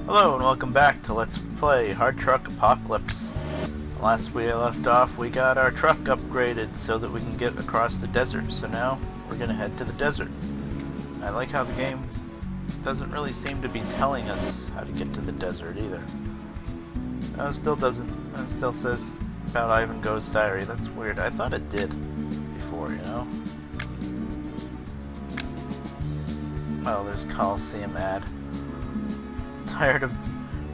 Hello and welcome back to Let's Play Hard Truck Apocalypse. Last we left off, we got our truck upgraded so that we can get across the desert. So now we're going to head to the desert. I like how the game doesn't really seem to be telling us how to get to the desert either. No, it still doesn't. It still says about Ivan Go's diary. That's weird. I thought it did before, you know? Oh, there's Coliseum ad.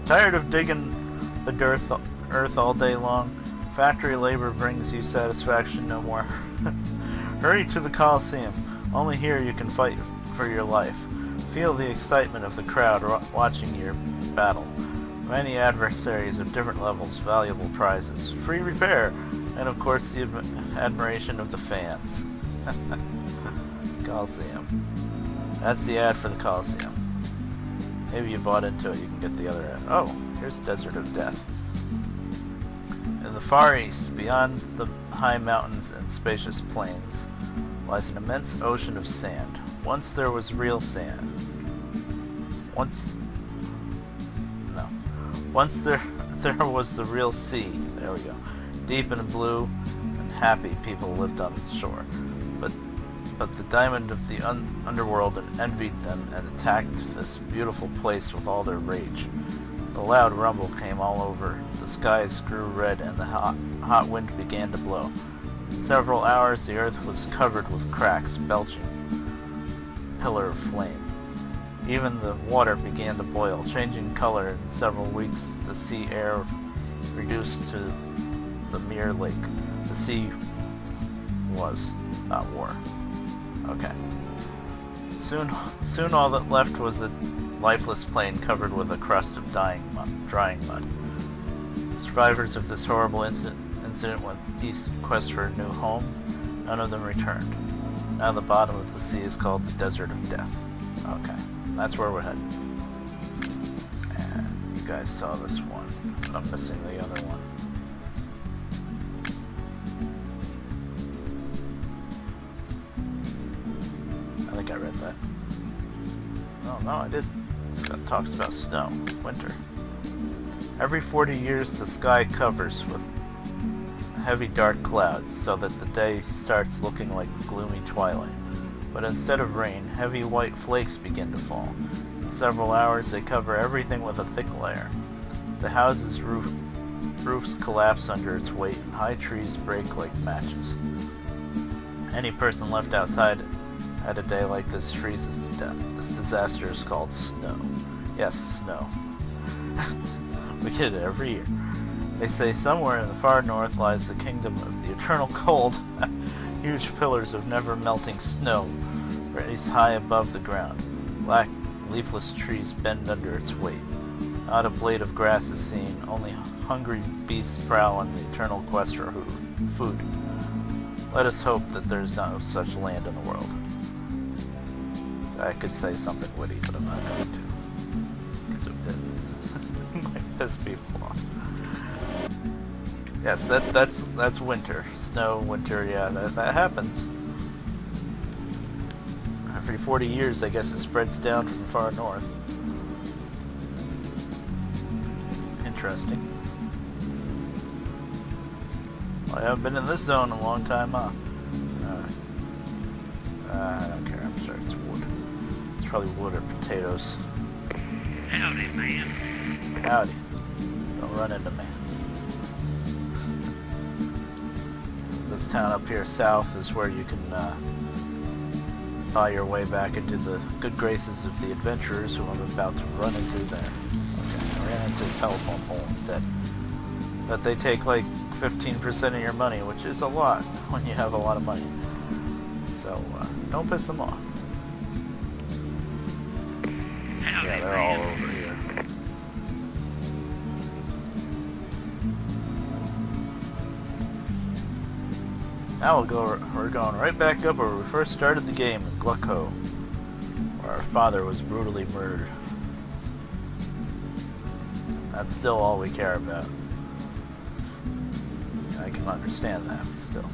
Tired of digging the earth all day long. Factory labor brings you satisfaction no more. Hurry to the Coliseum. Only here you can fight for your life. Feel the excitement of the crowd watching your battle. Many adversaries of different levels, valuable prizes, free repair, and of course the admiration of the fans. Coliseum. That's the ad for the Coliseum. Maybe you bought into it, you can get the other ad. Oh, here's Desert of Death. In the far east, beyond the high mountains and spacious plains, lies an immense ocean of sand. Once there was real sand. Once there was the real sea. There we go. Deep and blue and happy people lived on the shore. But the diamond of the underworld envied them and attacked this beautiful place with all their rage. The loud rumble came all over, the skies grew red, and the hot wind began to blow. In several hours the earth was covered with cracks, belching pillar of flame. Even the water began to boil, changing color. In several weeks the sea air reduced to the mere lake. The sea was, not war. Okay. Soon all that left was a lifeless plain covered with a crust of drying mud. Survivors of this horrible incident went east in quest for a new home. None of them returned. Now the bottom of the sea is called the Desert of Death. Okay, that's where we're headed. And you guys saw this one, but I'm missing the other one. I think I read that. Oh no, I didn't. It talks about snow, winter. Every 40 years the sky covers with heavy dark clouds so that the day starts looking like gloomy twilight. But instead of rain, heavy white flakes begin to fall. In several hours they cover everything with a thick layer. The houses' roofs collapse under its weight and high trees break like matches. Any person left outside at a day like this freezes to death. This disaster is called snow. Yes, snow. We get it every year. They say somewhere in the far north lies the kingdom of the eternal cold. Huge pillars of never-melting snow raise high above the ground. Black, leafless trees bend under its weight. Not a blade of grass is seen. Only hungry beasts prowl on the eternal quest for food. Let us hope that there is no such land in the world. I could say something witty, but I'm not going to. Because it might piss people off. Yes, that's winter. Snow, winter, yeah, that happens. Every 40 years, I guess it spreads down from far north. Interesting. Well, I haven't been in this zone in a long time, huh? I don't care, I'm sure it's wood. It's probably wood or potatoes. Howdy, man. Howdy. Don't run into me. This town up here south is where you can buy your way back into the good graces of the adventurers who I'm about to run into there. Okay, I ran into a telephone pole instead. But they take like 15% of your money, which is a lot when you have a lot of money. So, don't piss them off. Yeah, they're all over here. Now we're going right back up where we first started the game, in Glucko, where our father was brutally murdered. That's still all we care about. I can understand that, but still.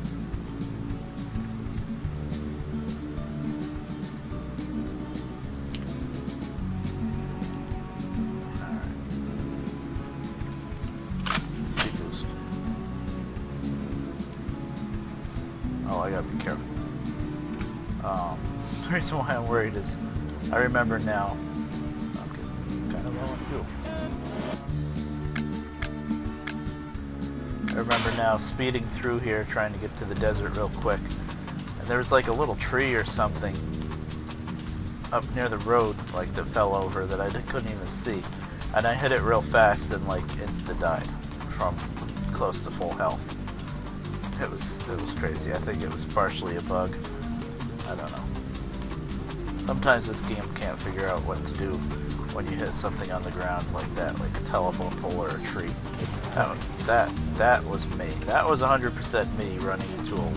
Alright. gotta be careful. The reason why I'm worried is I remember now. I'm getting kind of low on fuel. I remember now speeding through here trying to get to the desert real quick. And there was like a little tree or something up near the road like that fell over that I couldn't even see. And I hit it real fast and like insta-died from close to full health. It was crazy. I think it was partially a bug. I don't know. Sometimes this game can't figure out what to do when you hit something on the ground like that, like a telephone pole or a tree. That was me. That was 100% me running into a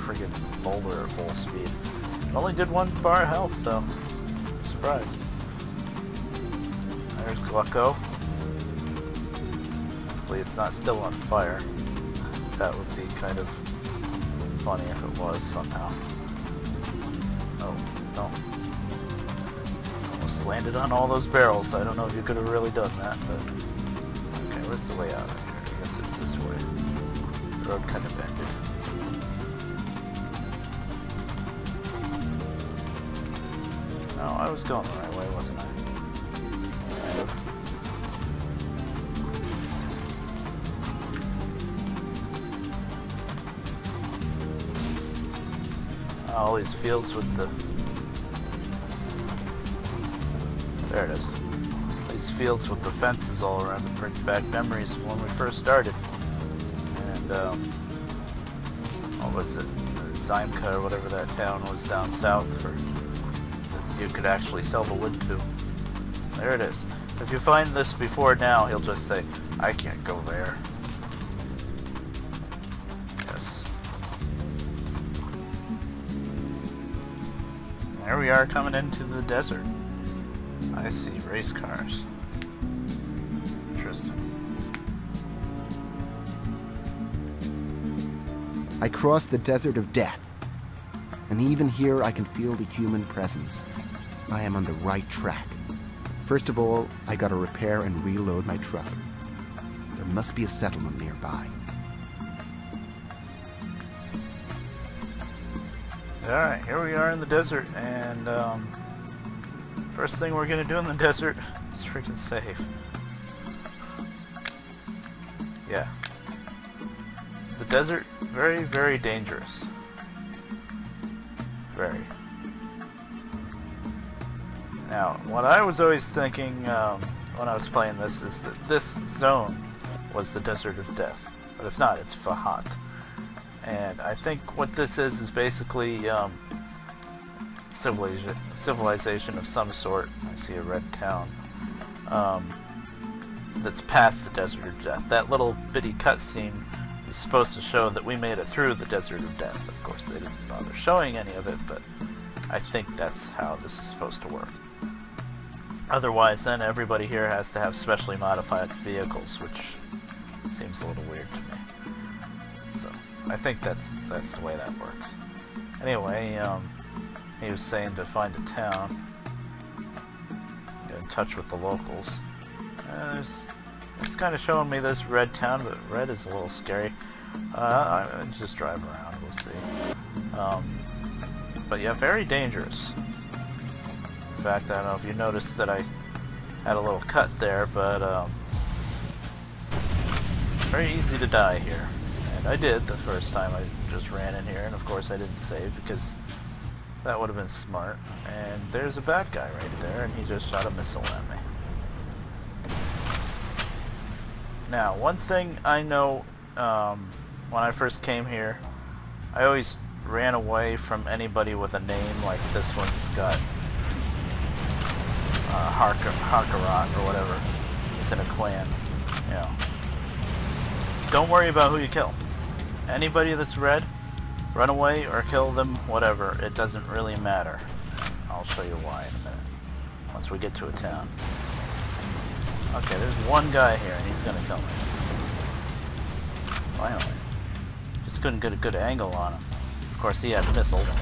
friggin' boulder at full speed. Only did 1 bar of health though. Surprise. There's Glucko. Hopefully it's not still on fire. That would be kind of funny if it was somehow. Oh, no. Almost landed on all those barrels. I don't know if you could have really done that, but... Okay, where's the way out of here? I guess it's this way. The road kind of bended. No, I was going the right way, wasn't I? Kind of. All these fields with the... There it is. These fields with the fences all around it brings back memories of when we first started. And, what was it? Zymka or whatever that town was down south for... you could actually sell the wood to. There it is. If you find this before now, he'll just say, I can't go there. Yes. There we are coming into the desert. I see race cars. Interesting. I cross the desert of death. And even here I can feel the human presence. I am on the right track. First of all, I gotta repair and reload my truck. There must be a settlement nearby. Alright, here we are in the desert, and first thing we're gonna do in the desert is freaking save. Yeah. The desert, very, very dangerous. Very. Now, what I was always thinking when I was playing this is that this zone was the Desert of Death. But it's not, it's Fahat. And I think what this is basically civilization of some sort. I see a red town. That's past the Desert of Death. That little bitty cutscene is supposed to show that we made it through the Desert of Death. Of course, they didn't bother showing any of it, but I think that's how this is supposed to work. Otherwise, then everybody here has to have specially modified vehicles, which seems a little weird to me. So, I think that's the way that works. Anyway, he was saying to find a town, get in touch with the locals. It's kind of showing me this red town, but red is a little scary. I'll just drive around, we'll see. But yeah, very dangerous. In fact, I don't know if you noticed that I had a little cut there, but very easy to die here. And I did the first time I just ran in here, and of course I didn't save because that would have been smart. And there's a bad guy right there, and he just shot a missile at me. Now, one thing I know when I first came here, I always ran away from anybody with a name like this one's got. Harkarat or whatever. It's in a clan. You know. Don't worry about who you kill. Anybody that's red, run away or kill them, whatever. It doesn't really matter. I'll show you why in a minute. Once we get to a town. Okay, there's one guy here and he's gonna kill me. Finally. Just couldn't get a good angle on him. Of course he had missiles.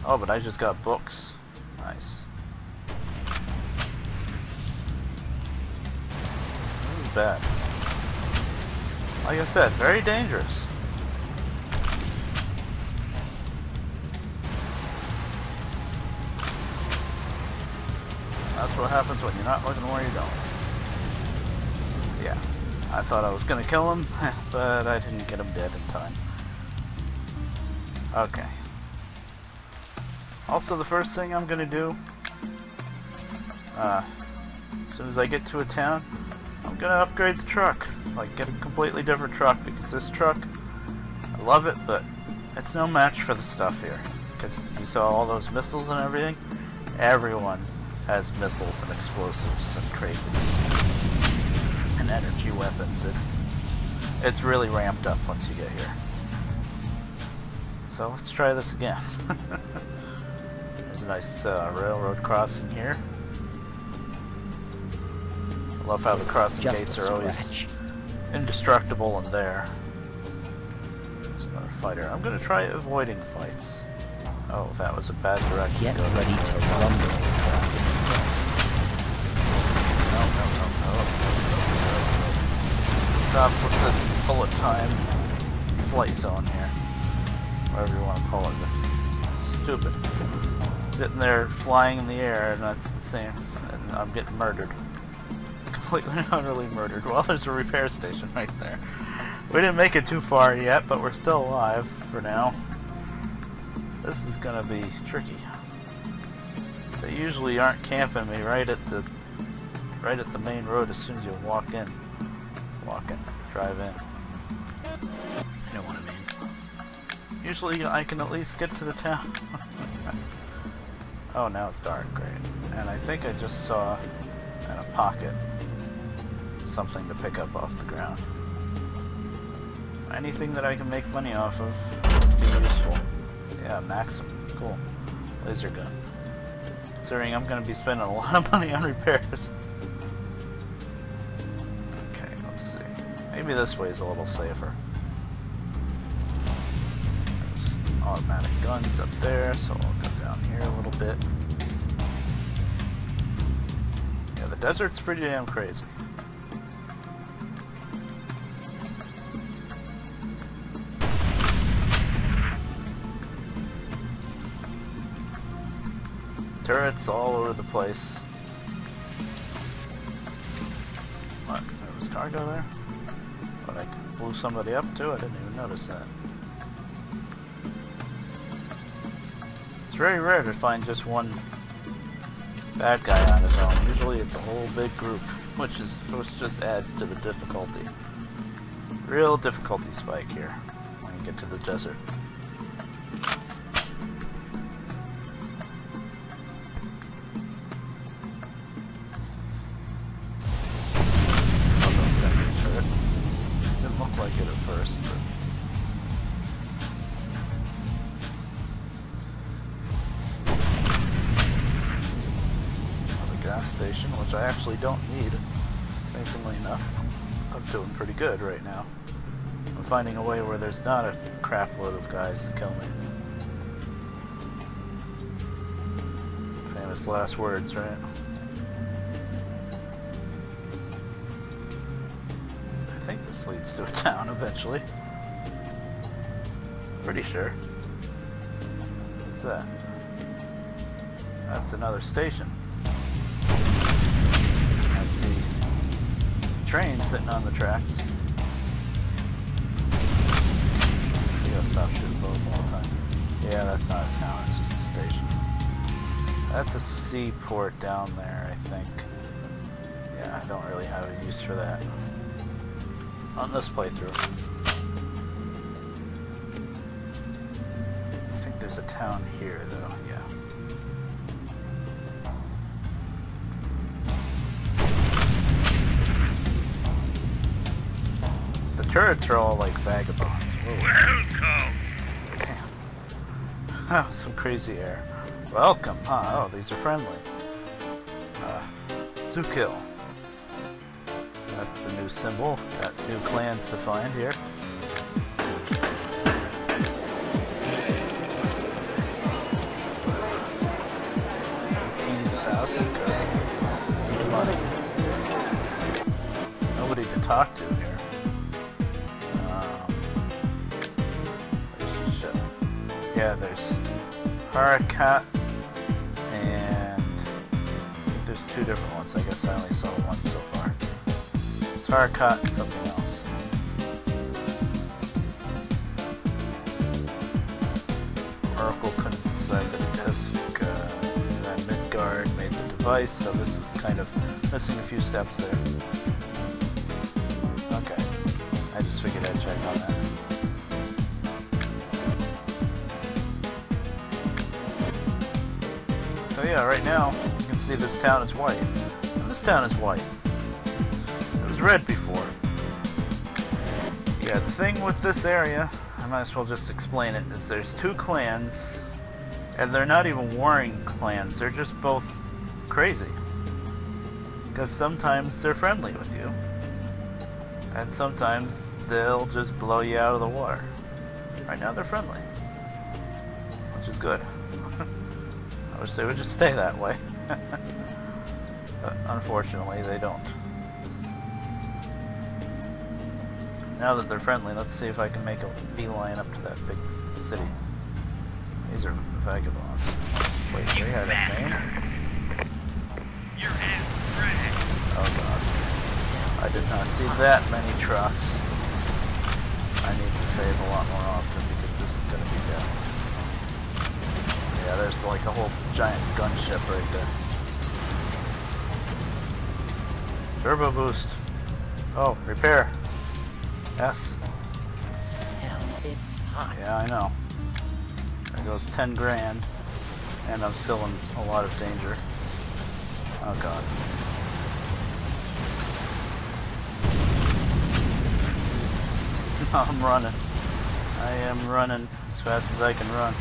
Oh, but I just got books. Nice. This is bad. Like I said, very dangerous. That's what happens when you're not looking where you're going. Yeah, I thought I was gonna kill him, but I didn't get him dead in time. Okay. Also, the first thing I'm gonna do, as soon as I get to a town, I'm gonna upgrade the truck. Like, get a completely different truck, because this truck, I love it, but it's no match for the stuff here. Because you saw all those missiles and everything, everyone has missiles and explosives and craziness and energy weapons. It's really ramped up once you get here. So let's try this again. There's a nice railroad crossing here. I love how the crossing gates are always indestructible in there. There's another fighter. I'm gonna try avoiding fights. Oh, that was a bad direction. Get ready to rumble. No. Stop with the bullet time flight zone here. Whatever you want to call it. It's stupid. Sitting there flying in the air and and I'm getting murdered. Completely and utterly murdered. Well, there's a repair station right there. We didn't make it too far yet, but we're still alive for now. This is gonna be tricky. They usually aren't camping me right at the main road as soon as you walk in. Drive in. You know what I mean. Usually I can at least get to the town. Oh, now it's dark, great. And I think I just saw in a pocket something to pick up off the ground. Anything that I can make money off of would be useful. Yeah, Maxim. Cool. Laser gun. Considering I'm going to be spending a lot of money on repairs. Okay, let's see. Maybe this way is a little safer. There's automatic guns up there, so I'll go down here a little bit. Yeah, the desert's pretty damn crazy. Turrets all over the place. What? There was cargo there? But I blew somebody up too? I didn't even notice that. It's very rare to find just one bad guy on his own. Usually it's a whole big group, which just adds to the difficulty. Real difficulty spike here when you get to the desert. Like it at first, but another gas station, which I actually don't need. Amazingly enough, I'm doing pretty good right now. I'm finding a way where there's not a crap load of guys to kill me. Famous last words, right? I think this leads to a town eventually. Pretty sure. What's that? That's another station. I see a train sitting on the tracks. You gotta stop shooting both all the time. Yeah, that's not a town, it's just a station. That's a seaport down there, I think. Yeah, I don't really have a use for that on this playthrough. I think there's a town here though, yeah. The turrets are all like vagabonds. Whoa. Welcome. Damn. That was some crazy air. Welcome, huh? Oh, these are friendly. Sukil. That's the new symbol. Got new clans to find here. Money. Nobody to talk to here. Yeah, there's Harakat, and I think there's two different ones. I guess I only saw one so far. It's Harcott and something else. Oracle couldn't decide the disk, and then Midgard made the device, so this is kind of missing a few steps there. Okay, I just figured I'd check on that. So yeah, right now, you can see this town is white. And this town is white. It was red before. Yeah, the thing with this area, I might as well just explain it, is there's two clans, and they're not even warring clans, they're just both crazy. Because sometimes they're friendly with you, and sometimes they'll just blow you out of the water. Right now they're friendly, which is good. I wish they would just stay that way. But unfortunately they don't. Now that they're friendly, let's see if I can make a beeline up to that big city. These are vagabonds. Wait, they had a name? Your ass trash. Oh god. I did not see that many trucks. I need to save a lot more often because this is going to be dead. Yeah, there's like a whole giant gunship right there. Turbo boost. Oh, repair. Yes. Hell, it's hot. Yeah, I know. There goes 10 grand, and I'm still in a lot of danger. Oh god. I'm running. I am running as fast as I can run.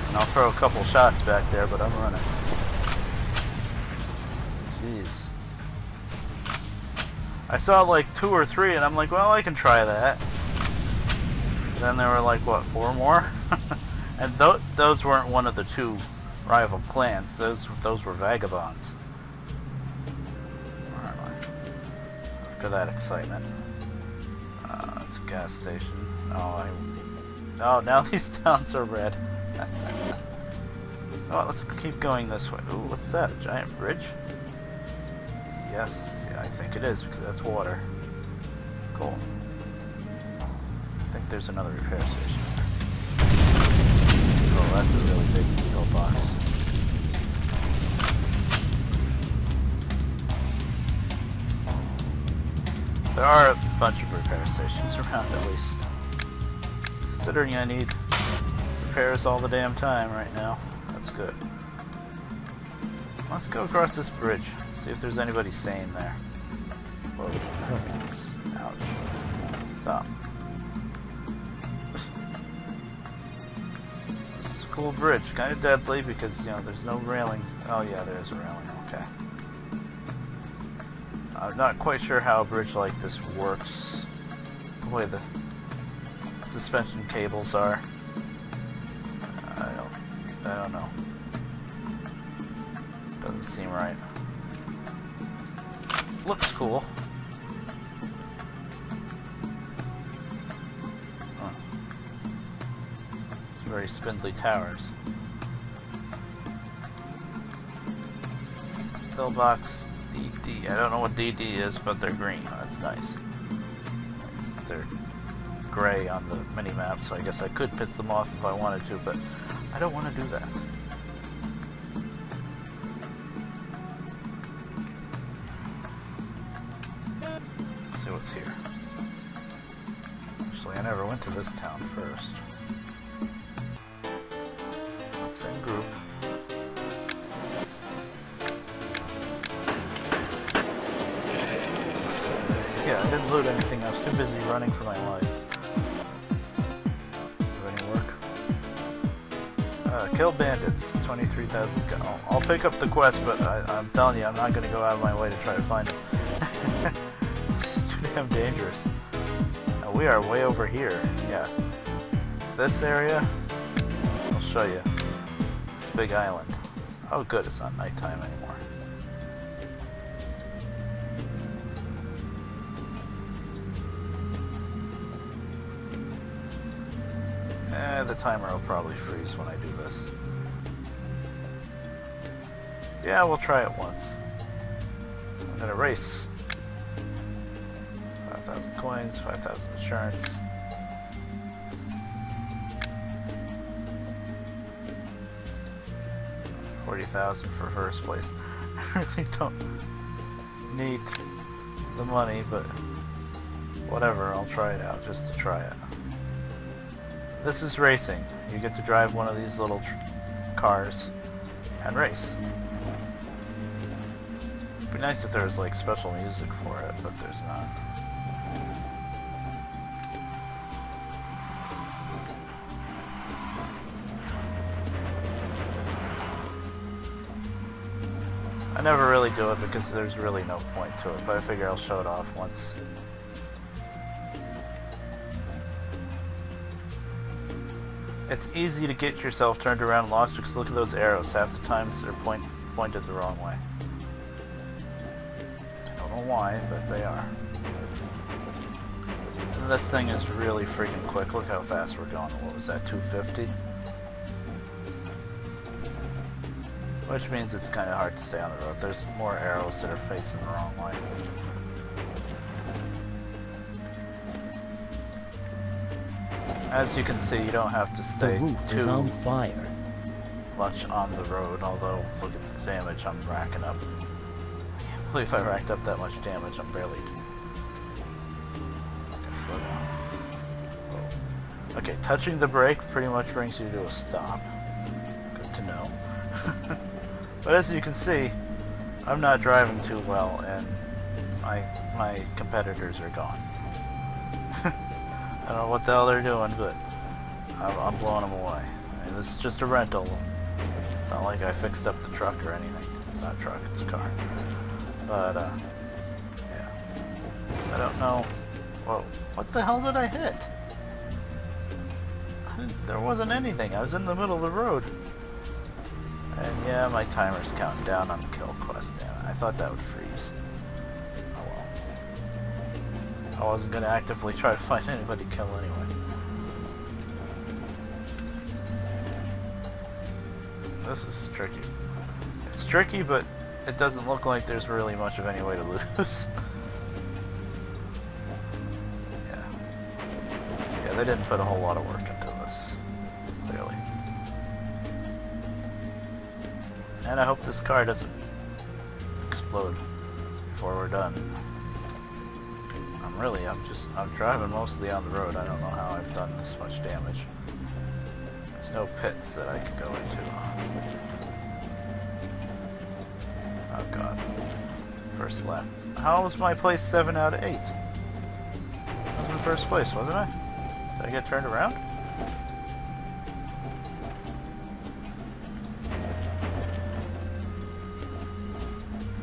And I'll throw a couple shots back there, but I'm running. Jeez. I saw like 2 or 3 and I'm like, well, I can try that. Then there were like, what, 4 more? And those weren't one of the 2 rival clans. Those were vagabonds. Where am I? After that excitement. It's a gas station. Oh, now these towns are red. Oh, let's keep going this way. Ooh, what's that? A giant bridge? Yes, yeah, I think it is because that's water. Cool. I think there's another repair station there. Oh, that's a really big pillbox. There are a bunch of repair stations around at least. Considering I need repairs all the damn time right now. That's good. Let's go across this bridge. See if there's anybody sane there. Whoa. It hurts. Ouch. Stop. This is a cool bridge. Kind of deadly because, you know, there's no railings. Oh yeah, there's a railing. Okay. I'm not quite sure how a bridge like this works. The way the suspension cables are. I don't know. Doesn't seem right. Looks cool. Huh. It's very spindly towers. Pillbox DD. I don't know what DD is, but they're green. That's nice. They're gray on the mini-map, so I guess I could piss them off if I wanted to, but I don't want to do that. Let's see what's here. Actually, I never went to this town first. Same group. Yeah, I didn't loot anything. I was too busy running for my life. Do any work? Kill bandits. 23,000. I'll pick up the quest, but I'm telling you, I'm not going to go out of my way to try to find them. It's too damn dangerous. We are way over here. Yeah. This area, I'll show you. This big island. Oh good, it's not nighttime anymore. The timer will probably freeze when I do this. Yeah, we'll try it once. I'm gonna race. 5,000 coins, 5,000 insurance. $40,000 for first place. I really don't need the money, but whatever, I'll try it out just to try it. This is racing. You get to drive one of these little cars and race. It'd be nice if there was like special music for it, but there's not. I never really do it because there's really no point to it, but I figure I'll show it off once. It's easy to get yourself turned around and lost because look at those arrows. Half the times they're pointed the wrong way. I don't know why, but they are. And this thing is really freaking quick. Look how fast we're going. What was that, 250? Which means it's kind of hard to stay on the road. There's more arrows that are facing the wrong way. As you can see, you don't have to stay The roof is on fire. much on the road, although look at the damage I'm racking up. I can't believe I racked up that much damage. I'm barely... Okay, slow down. Whoa. Okay, touching the brake pretty much brings you to a stop. Good to know. But as you can see, I'm not driving too well, and my competitors are gone. I don't know what the hell they're doing, but I'm blowing them away. I mean, this is just a rental. It's not like I fixed up the truck or anything. It's not a truck, it's a car. But, yeah. I don't know. Whoa, what the hell did I hit? There wasn't anything. I was in the middle of the road. And yeah, my timer's counting down on the kill quest. Damn it. I thought that would freeze. Oh well. I wasn't going to actively try to find anybody to kill anyway. This is tricky. It's tricky, but it doesn't look like there's really much of any way to lose. Yeah, they didn't put a whole lot of work into this, clearly. And I hope this car doesn't explode before we're done. I'm driving mostly on the road. I don't know how I've done this much damage. There's no pits that I can go into, huh? Oh god. First lap. How was my place 7 out of 8? I was in first place, wasn't I? Did I get turned around?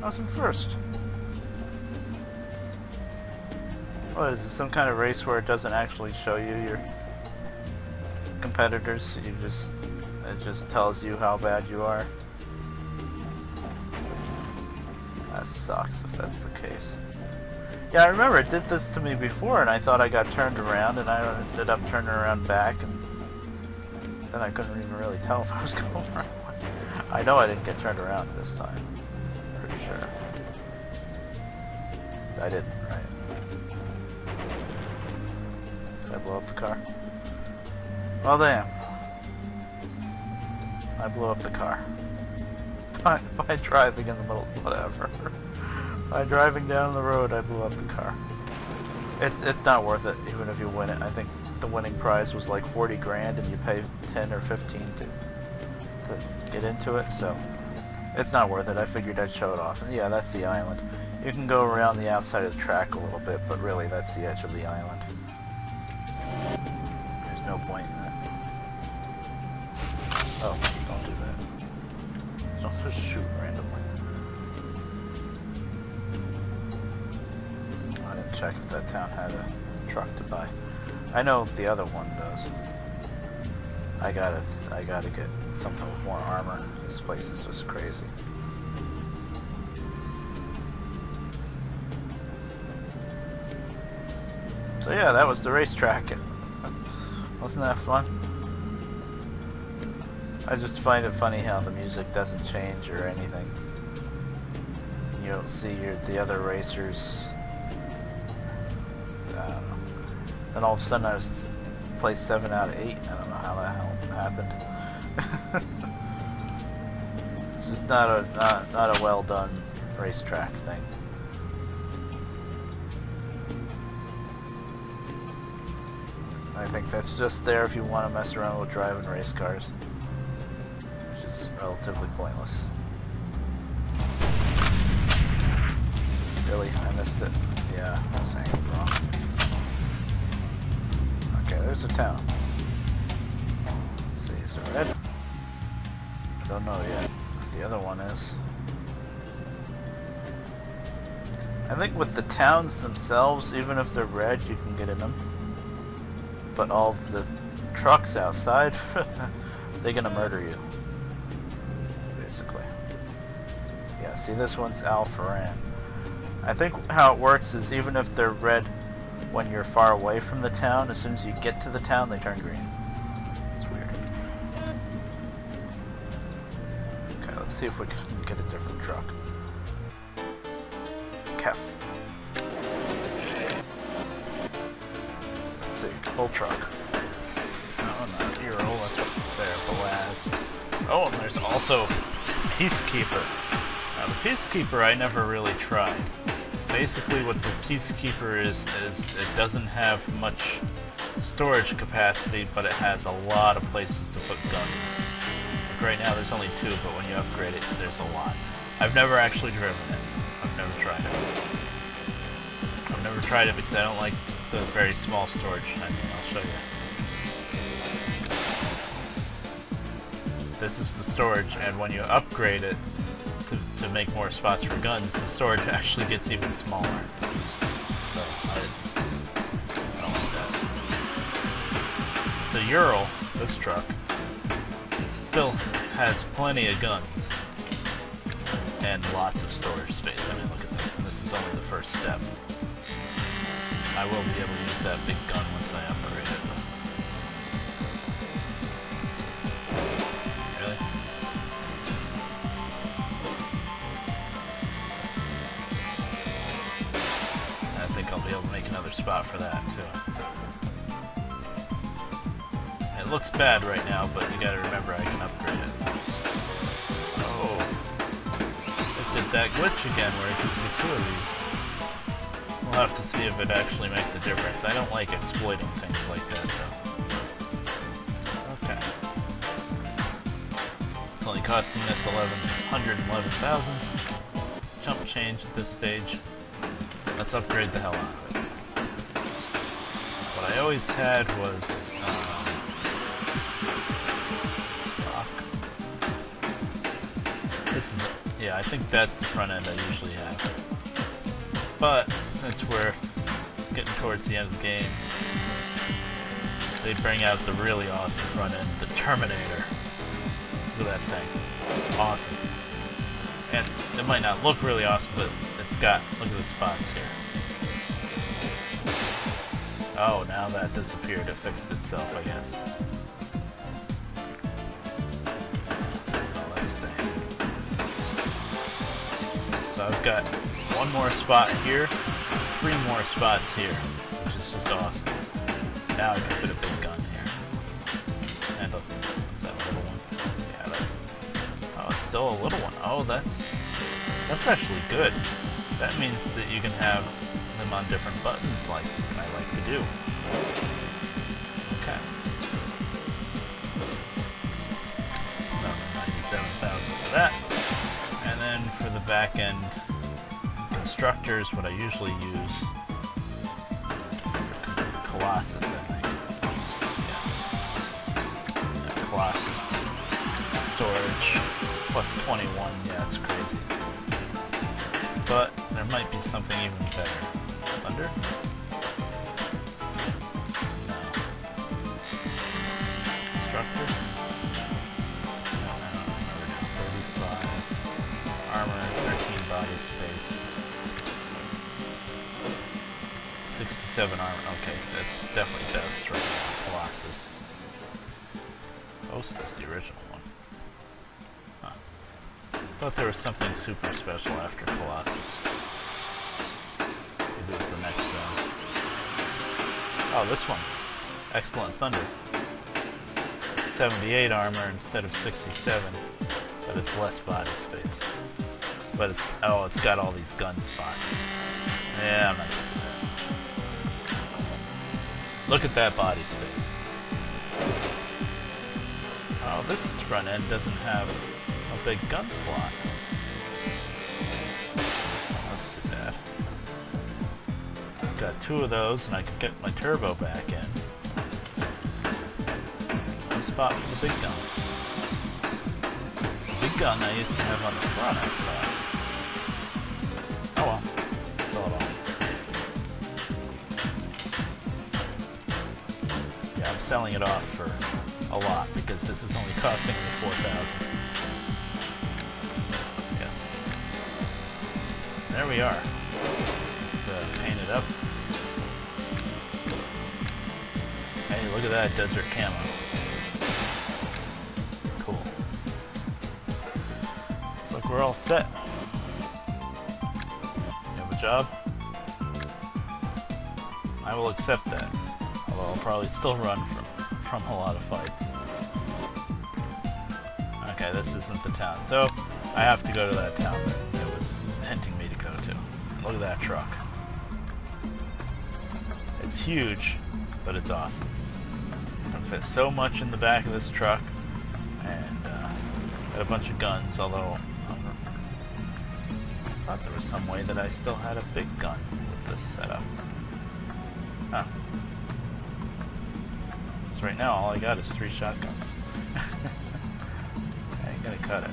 I was in first. What is this, some kind of race where it doesn't actually show you your competitors? It just tells you how bad you are. That sucks if that's the case. Yeah, I remember it did this to me before and I thought I got turned around and I ended up turning around back and then I couldn't even really tell if I was going around. I know I didn't get turned around this time. Pretty sure. I didn't, right? Did I blow up the car? Well, damn. I blew up the car. By driving in the middle, whatever. By driving down the road, I blew up the car. It's not worth it, even if you win it. I think the winning prize was like 40 grand and you pay 10 or 15 to get into it, so it's not worth it. I figured I'd show it off. And yeah, that's the island. You can go around the outside of the track a little bit, but really that's the edge of the island. There's no point in that. Oh, don't do that. Don't just shoot randomly. I didn't check if that town had a truck to buy. I know the other one does. I gotta get something with more armor. This place is just crazy. So yeah, that was the racetrack. Wasn't that fun? I just find it funny how the music doesn't change or anything. you don't see the other racers. I don't know. Then all of a sudden I was placed 7 out of 8. I don't know how the hell it happened. It's just not a well done racetrack thing. I think that's just there if you want to mess around with driving race cars, which is relatively pointless. Really? I missed it. Yeah, I was saying it wrong. Okay, there's a town. Let's see, is it red? I don't know yet. The other one is. I think with the towns themselves, even if they're red, you can get in them. But all of the trucks outside, they're gonna murder you. Basically. Yeah, see, this one's Al Ferran. I think how it works is even if they're red when you're far away from the town, as soon as you get to the town, they turn green. It's weird. Okay, let's see if we can get a different truck. Kef. Let's see, full truck. No, not Earl, that's what there, Boaz. Oh, and there's also Peacekeeper. Now the Peacekeeper I never really tried. Basically what the Peacekeeper is it doesn't have much storage capacity, but it has a lot of places to put guns. Like right now there's only 2, but when you upgrade it, there's a lot. I've never actually driven it. I've never tried it. I've never tried it because I don't like the very small storage. I mean, I'll show you. This is the storage, and when you upgrade it to make more spots for guns, the storage actually gets even smaller. So I don't like that. The Ural, this truck, still has plenty of guns and lots of storage space. I mean, look at this, and this is only the first step. I will be able to use that big gun once I upgrade it. Really? I think I'll be able to make another spot for that, too. It looks bad right now, but you gotta remember I can upgrade it. Oh. It did that glitch again where it gives you 2 of these. We'll have to see if it actually makes a difference. I don't like exploiting things like that, though. Okay. It's only costing us $111,000. Chump change at this stage. Let's upgrade the hell out of it. What I always had was rock. This is, yeah, I think that's the front end I usually have. But since we're getting towards the end of the game, they bring out the really awesome front end, the Terminator. Look at that thing. Awesome. And it might not look really awesome, but it's got, look at the spots here. Oh, now that disappeared. It fixed itself, I guess. Oh, that's staying. So I've got 1 more spot here, 3 more spots here, which is just awesome. Now I can fit a big gun here. And is that a little one? Yeah, that. Oh, it's still a little one. Oh, that's actually good. That means that you can have them on different buttons like I like to do. Okay. Another 97,000 for that. And then for the back end constructors, what I usually use Colossus, I think. Yeah, Colossus storage plus 21. Yeah, it's crazy. But there might be something even better. Thunder? No. Constructor? No, I don't remember now. 35. Armor, 13 body space. 67 armor. Okay, that's definitely best right now. Colossus. Host is the original one. Huh. Thought there was something super special after Colossus. Oh, this one. Excellent Thunder. 78 armor instead of 67, but it's less body space. But it's, oh, it's got all these gun spots. Yeah, I'm not gonna do that. Look at that body space. Oh, this front end doesn't have a big gun slot. That's too bad. It's got 2 of those, and I can get my turbo back in. Spot for the big gun. The big gun I used to have on the front, I thought. Oh well. Still have all. Yeah, I'm selling it off for a lot because this is only costing me $4,000. Yes. There we are. Let's paint it up. Hey, look at that desert camo. We're all set. You have a job? I will accept that. Although I'll probably still run from a lot of fights. Okay, this isn't the town. So, I have to go to that town that it was hinting me to go to. Look at that truck. It's huge, but it's awesome. I can fit so much in the back of this truck. And, got a bunch of guns, although I thought there was some way that I still had a big gun with this setup. Huh. So right now all I got is 3 shotguns. I gotta cut it.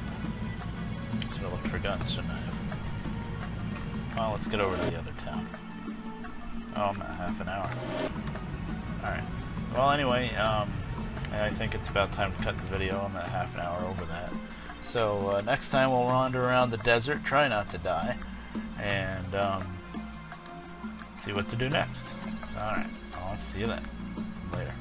Should have looked for guns, shouldn't I have? Well, let's get over to the other town. Oh, I'm at half an hour. Alright. Well, anyway, I think it's about time to cut the video. I'm at half an hour over that. So next time we'll wander around the desert, try not to die, and see what to do next. Alright, I'll see you then. Later.